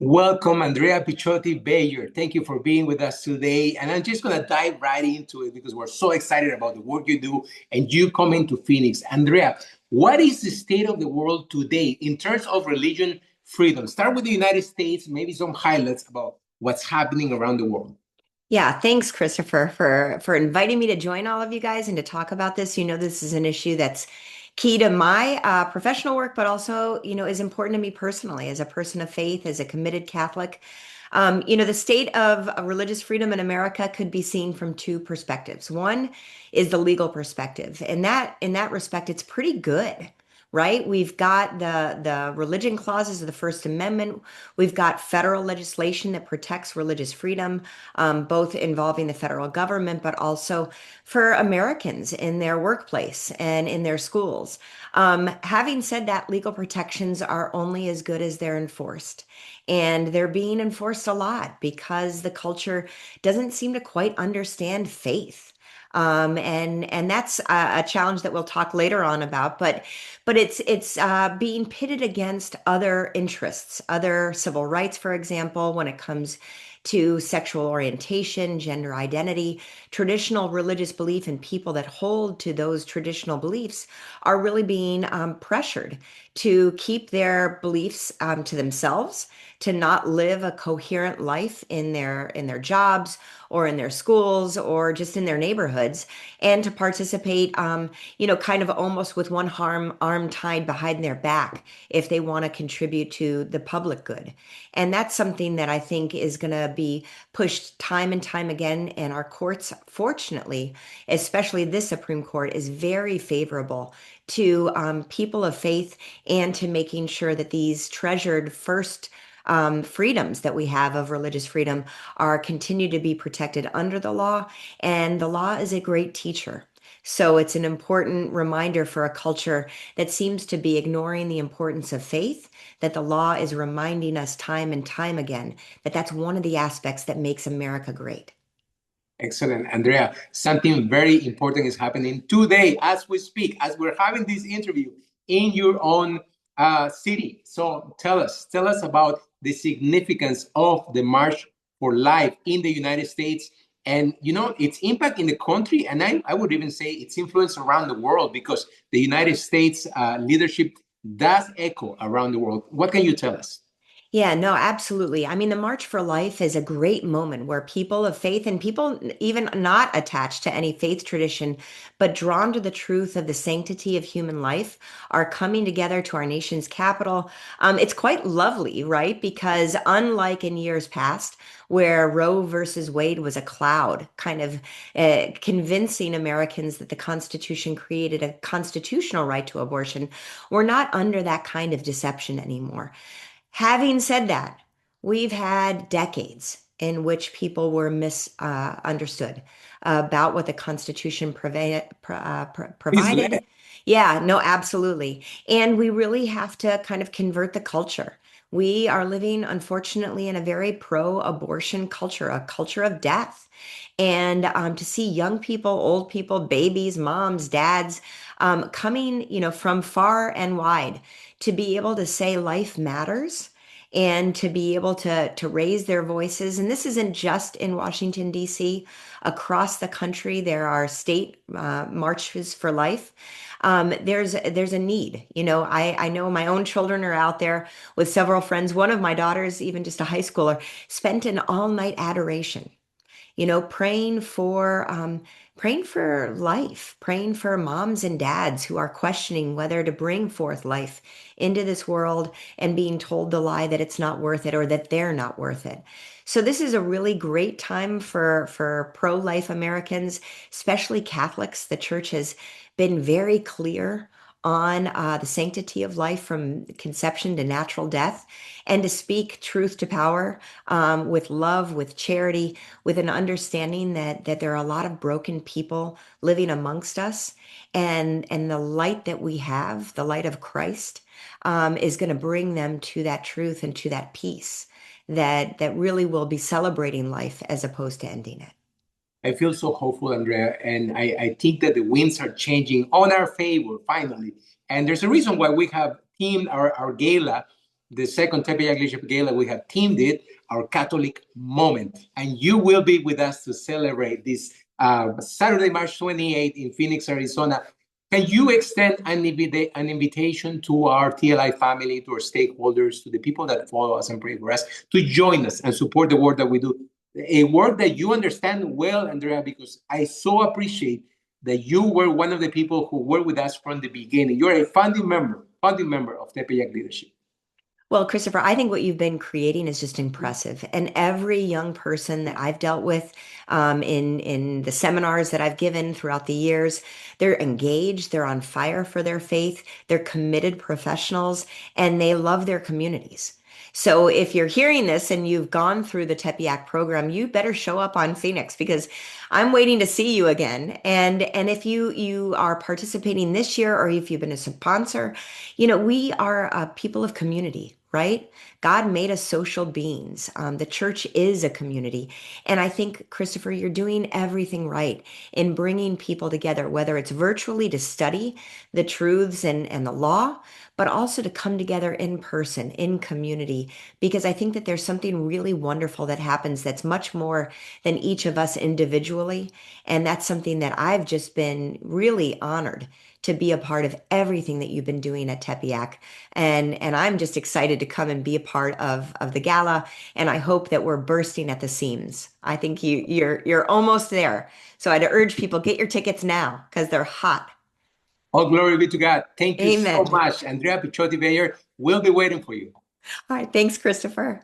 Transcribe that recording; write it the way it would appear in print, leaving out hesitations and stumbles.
Welcome, Andrea Picciotti-Bayer. Thank you for being with us today. And I'm just going to dive right into it because we're so excited about the work you do and you coming to Phoenix. Andrea, what is the state of the world today in terms of religion freedom? Start with the United States, maybe some highlights about what's happening around the world. Yeah, thanks, Christopher, for inviting me to join all of you guys and to talk about this. You know, this is an issue that's key to my professional work, but also, is important to me personally as a person of faith, as a committed Catholic. The state of religious freedom in America could be seen from two perspectives. One is the legal perspective, and that in that respect, it's pretty good. Right? We've got the religion clauses of the First Amendment. We've got federal legislation that protects religious freedom, both involving the federal government, but also for Americans in their workplace and in their schools. Having said that, legal protections are only as good as they're enforced. And they're being enforced a lot because the culture doesn't seem to quite understand faith. And that's a challenge that we'll talk later on about. But it's being pitted against other interests, other civil rights, for example, when it comes to sexual orientation, gender identity, traditional religious belief, and people that hold to those traditional beliefs are really being pressured to keep their beliefs to themselves, to not live a coherent life in their jobs or in their schools or just in their neighborhoods, and to participate, kind of almost with one arm tied behind their back if they want to contribute to the public good. And that's something that I think is going to be pushed time and time again. And our courts, fortunately, especially this Supreme Court, is very favorable to people of faith and to making sure that these treasured first freedoms that we have of religious freedom are continue to be protected under the law. And the law is a great teacher. So it's an important reminder for a culture that seems to be ignoring the importance of faith, that the law is reminding us time and time again that that's one of the aspects that makes America great. Excellent, Andrea. Something very important is happening today as we speak, as we're having this interview in your own city. So tell us about the significance of the March for Life in the United States and, its impact in the country. And I would even say its influence around the world because the United States leadership does echo around the world. What can you tell us? Yeah, no, absolutely. I mean, the March for Life is a great moment where people of faith and people even not attached to any faith tradition, but drawn to the truth of the sanctity of human life are coming together to our nation's capital. It's quite lovely, right? Because unlike in years past, where Roe versus Wade was a cloud, kind of convincing Americans that the Constitution created a constitutional right to abortion, we're not under that kind of deception anymore. Having said that, we've had decades in which people were misunderstood about what the Constitution Please provided. Yeah, no, absolutely. And we really have to kind of convert the culture. We are living, unfortunately, in a very pro-abortion culture, a culture of death. And to see young people, old people, babies, moms, dads, coming, from far and wide to be able to say life matters and to be able to raise their voices. And this isn't just in Washington, D.C. Across the country, there are state marches for life. There's a need. I know my own children are out there with several friends. One of my daughters, even just a high schooler, spent an all-night adoration, praying for life, praying for moms and dads who are questioning whether to bring forth life into this world and being told the lie that it's not worth it or that they're not worth it. So this is a really great time for pro-life Americans, especially Catholics. The church has been very clear on the sanctity of life from conception to natural death, and to speak truth to power, with love, with charity, with an understanding that there are a lot of broken people living amongst us, and the light that we have, the light of Christ, is going to bring them to that truth and to that peace that really will be celebrating life as opposed to ending it. I feel so hopeful, Andrea, and I think that the winds are changing on our favor finally. And there's a reason why we have themed our gala the second Tepeyac Leadership Gala, we have themed it our Catholic moment. And you will be with us to celebrate this Saturday, March 28th in Phoenix, Arizona. Can you extend an invitation to our TLI family, to our stakeholders, to the people that follow us and pray for us, to join us and support the work that we do? A work that you understand well, Andrea, because I so appreciate that you were one of the people who were with us from the beginning. You're a founding member of Tepeyac Leadership. Well, Cristofer, I think what you've been creating is just impressive. And every young person that I've dealt with in the seminars that I've given throughout the years, they're engaged, they're on fire for their faith, they're committed professionals, and they love their communities. So if you're hearing this and you've gone through the Tepeyac program, you better show up on Phoenix because I'm waiting to see you again. And if you are participating this year or if you've been a sponsor, we are a people of community, right? God made us social beings. The church is a community. And I think, Cristofer, you're doing everything right in bringing people together, whether it's virtually to study the truths and the law, but also to come together in person, in community, because I think that there's something really wonderful that happens that's much more than each of us individually. And that's something that I've just been really honored to be a part of everything that you've been doing at Tepeyac. And I'm just excited to come and be a part of the gala. And I hope that we're bursting at the seams. I think you're almost there. So I'd urge people, get your tickets now because they're hot. All glory be to God. Thank you so Amen. much. Andrea Picciotti-Bayer will be waiting for you. All right. Thanks, Cristofer.